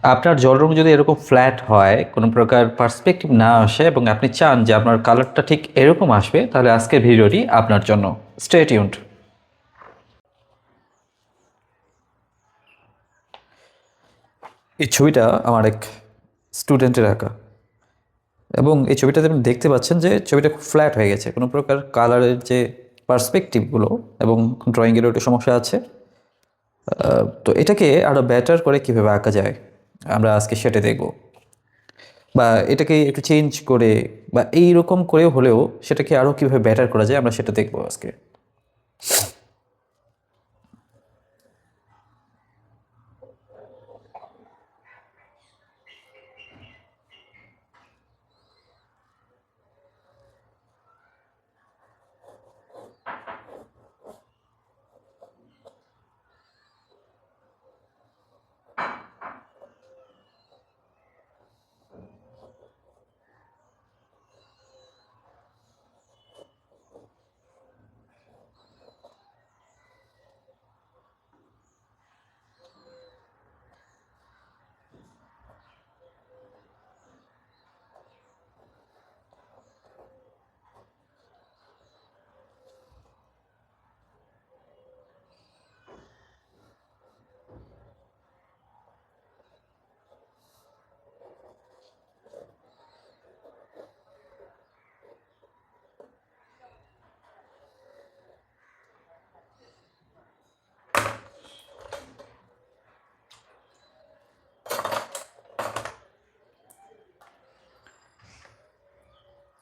আপনার জল রং যদি এরকম ফ্ল্যাট হয়, কোনো প্রকার পার্সপেক্টিভ না আসে এবং আপনি চান যে আপনার কালারটা ঠিক এরকম আসবে, তাহলে আজকের ভিডিওটি আপনার জন্য। Stay tuned. এই ছবিটা আমার এক স্টুডেন্টের আঁকা, এবং এই ছবিটাতে আপনি দেখতে পাচ্ছেন যে ছবিটা খুব ফ্ল্যাট হয়ে গেছে, কোনো প্রকার কালারের যে পার্সপেক্টিভগুলো এবং ড্রয়িংয়েরও একটু সমস্যা আছে। তো এটাকে আরও বেটার করে কীভাবে আঁকা যায় আমরা আজকে সেটা দেখব, বা এটাকে একটু চেঞ্জ করে বা এইরকম করেও হলেও সেটাকে আরও কীভাবে বেটার করা যায় আমরা সেটা দেখব আজকে।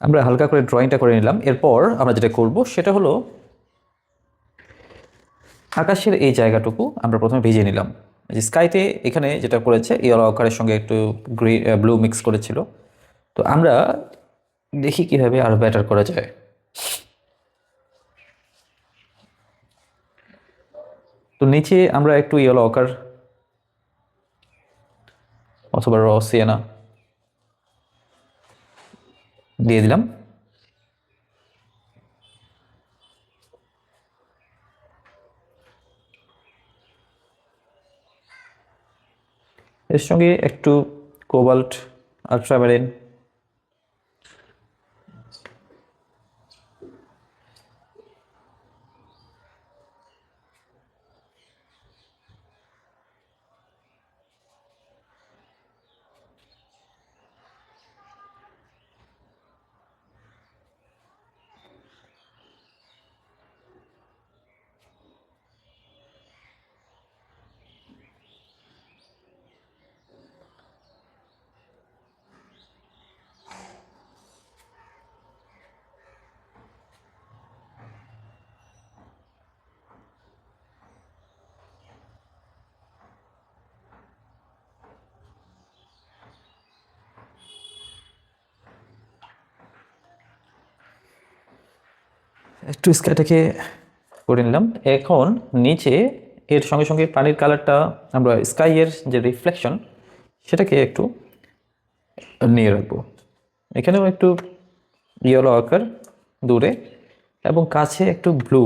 আমরা হালকা করে ড্রয়িংটা করে নিলাম। এরপর আমরা যেটা করব সেটা হলো আকাশের এই জায়গাটুকু আমরা প্রথমে ভিজিয়ে নিলাম। যে স্কাইতে এখানে যেটা করেছে ইয়েলো আকারের সঙ্গে একটু ব্লু মিক্স করেছিল। তো আমরা দেখি কীভাবে আরও বেটার করা যায়। তো নিচে আমরা একটু ইয়েলো আকার অথবা র সিয়েনা দিয়ে দিলাম। এর সঙ্গে একটু কোবাল্ট আলট্রামারিন, একটু স্কাইটাকে করে নিলাম। এখন নিচে এর সঙ্গে সঙ্গে পানির কালারটা আমরা স্কাইয়ের যে রিফ্লেকশন সেটাকে একটু নিয়ে রাখবো। এখানেও একটু ইয়েলো আকার দূরে এবং কাছে একটু ব্লু।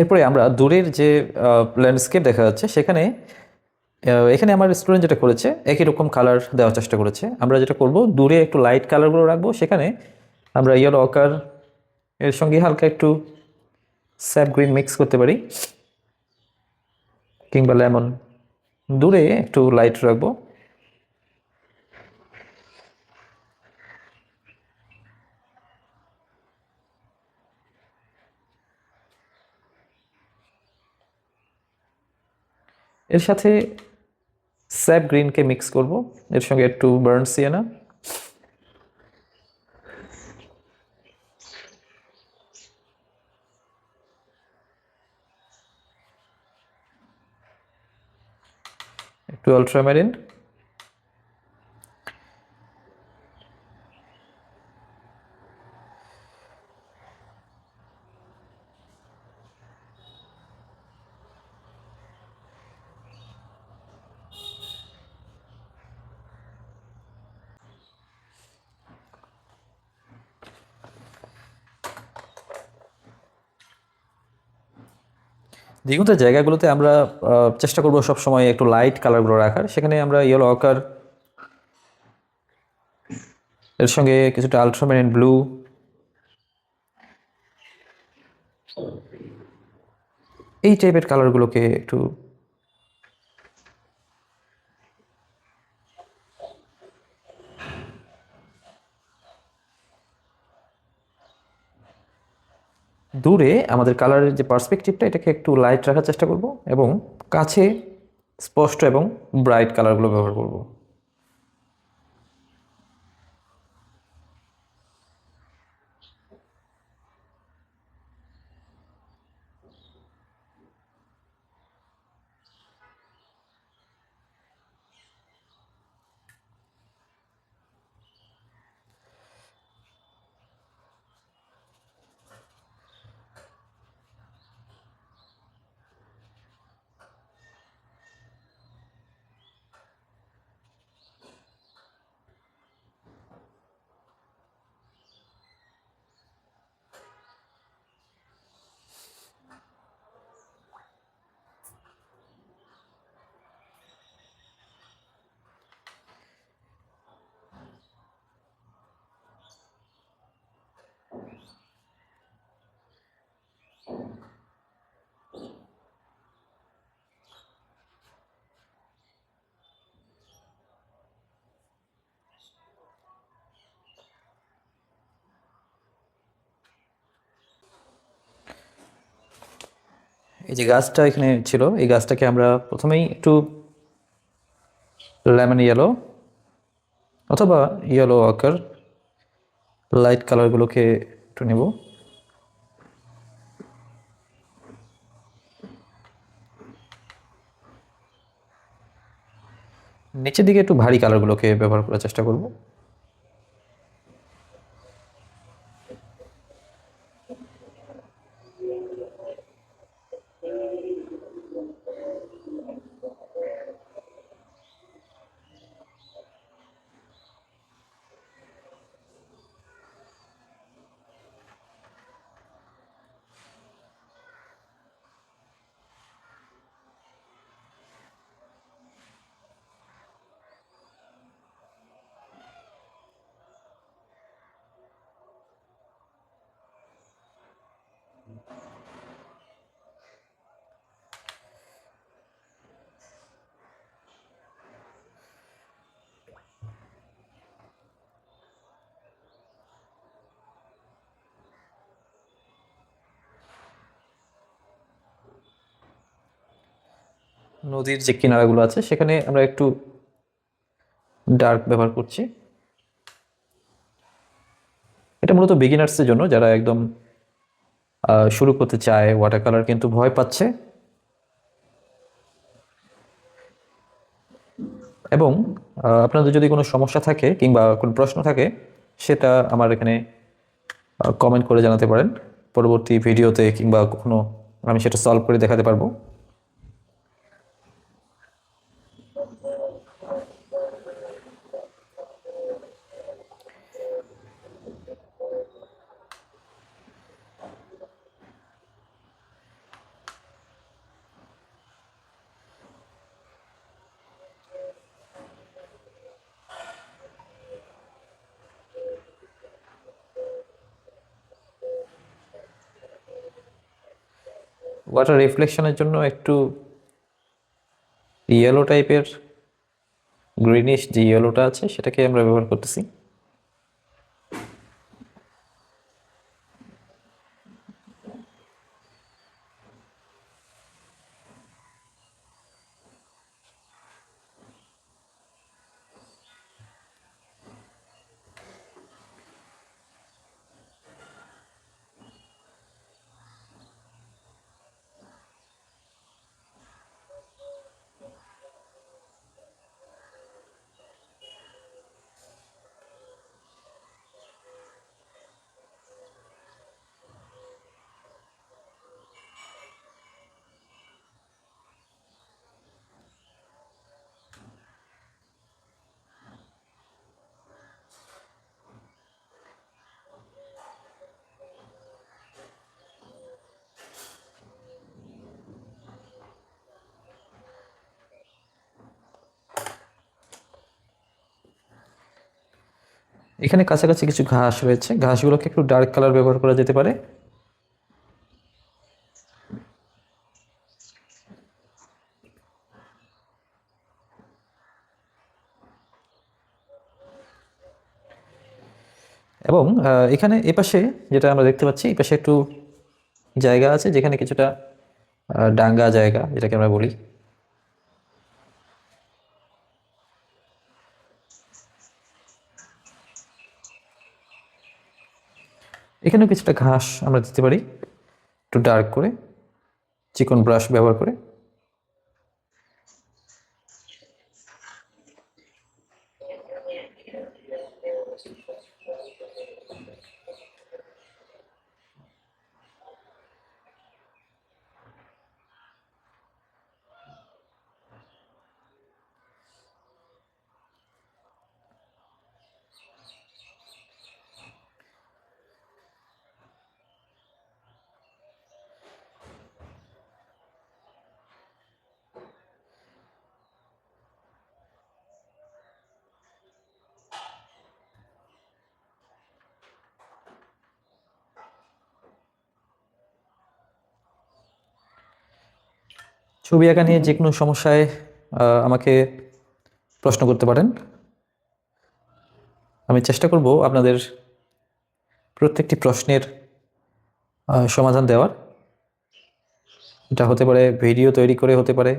এরপরে আমরা দূরের যে ল্যান্ডস্কেপ দেখা যাচ্ছে সেখানে এখানে আমার স্টুডেন্ট যেটা করেছে একই রকম কালার দেওয়ার চেষ্টা করেছে। আমরা যেটা করব দূরে একটু লাইট কালারগুলো রাখবো, সেখানে আমরা ইয়েলো আকার এর সঙ্গে হালকা একটু স্যাপ গ্রিন মিক্স করতে পারি, কিংবা লেমন। দূরে একটু লাইট রাখবো। এর সাথে স্যাপ গ্রিনকে মিক্স করব, এর সঙ্গে একটু বার্ন সিয়েনা। টু আলট্রামেরিন, দিগন্তের জায়গাগুলোতে আমরা চেষ্টা করবো সবসময় একটু লাইট কালারগুলো রাখার। সেখানে আমরা ইয়েলো অকার, এর সঙ্গে কিছুটা আলট্রামেরিন ব্লু, এই টাইপের কালারগুলোকে একটু দূরে আমাদের কালারের যে পার্সপেক্টিভটা এটাকে একটু লাইট রাখার চেষ্টা করব এবং কাছে স্পষ্ট এবং ব্রাইট কালারগুলো ব্যবহার করব। এই যে গাছটা এখানে ছিল, এই গাছটাকে আমরা প্রথমেই একটু লেমন ইয়েলো অথবা ইয়েলো অকার লাইট কালারগুলোকে একটু নেব। নিচের দিকে একটু ভারী কালারগুলোকে ব্যবহার করার চেষ্টা করব। নদীর যে কিনারাগুলো আছে সেখানে আমরা একটু ডার্ক ব্যবহার করছি। এটা মূলত বিগিনার্সের জন্য, যারা একদম শুরু করতে চায় ওয়াটার কালার কিন্তু ভয় পাচ্ছে। এবং আপনাদের যদি কোনো সমস্যা থাকে কিংবা কোনো প্রশ্ন থাকে সেটা আমার এখানে কমেন্ট করে জানাতে পারেন পরবর্তী ভিডিওতে, কিংবা কখনো আমি সেটা সলভ করে দেখাতে পারবো। ওয়াটার রিফ্লেকশনের জন্য একটু ইয়েলো টাইপের, গ্রিনিশ যে ইয়েলোটা আছে সেটাকে আমরা ব্যবহার করতেছি। এখানে কাছাকাছি কিছু ঘাস রয়েছে, ঘাসগুলোকে একটু ডার্ক কালার ব্যবহার করা যেতে পারে। এবং এখানে এপাশে যেটা আমরা দেখতে পাচ্ছি, এই পাশে একটু জায়গা আছে যেখানে কিছুটা ডাঙ্গা জায়গা যেটাকে আমরা বলি। এখানেও কিছুটা ঘাস আমরা দিতে পারি একটু ডার্ক করে, চিকন ব্রাশ ব্যবহার করে। ছবি আঁকা নিয়ে যে কোনো সমস্যায় আমাকে প্রশ্ন করতে পারেন। আমি চেষ্টা করব আপনাদের প্রত্যেকটি প্রশ্নের সমাধান দেওয়ার। এটা হতে পারে ভিডিও তৈরি করে, হতে পারে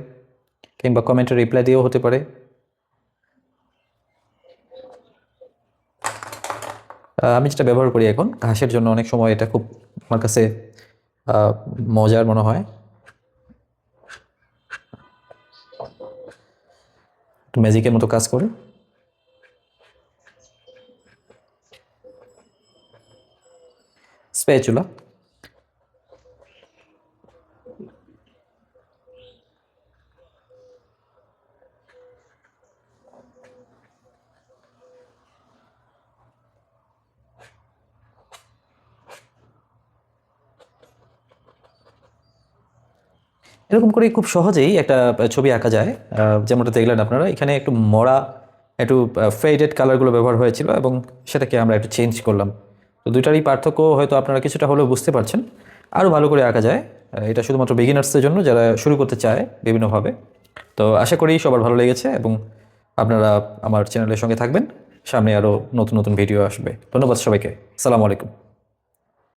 কিংবা কমেন্টে রিপ্লাই দিয়েও হতে পারে। আমি যেটা ব্যবহার করি এখন ঘাসের জন্য, অনেক সময় এটা খুব আমার কাছে মজার মনে হয়। একটু ম্যাজিকের মতো কাজ করে। স্প্যাচুলা, এরকম করে খুব সহজেই একটা ছবি আঁকা যায়। যেমনটা দেখলেন আপনারা, এখানে একটু মরা, একটু ফেডেড কালারগুলো ব্যবহার হয়েছিল এবং সেটাকে আমরা একটু চেঞ্জ করলাম। তো দুইটারই পার্থক্য হয়তো আপনারা কিছুটা হলেও বুঝতে পারছেন। আরও ভালো করে আঁকা যায়। এটা শুধুমাত্র বিগিনার্সদের জন্য, যারা শুরু করতে চায় বিভিন্নভাবে। তো আশা করি সবার ভালো লেগেছে এবং আপনারা আমার চ্যানেলের সঙ্গে থাকবেন। সামনে আরও নতুন নতুন ভিডিও আসবে। ধন্যবাদ সবাইকে। আসসালামু আলাইকুম।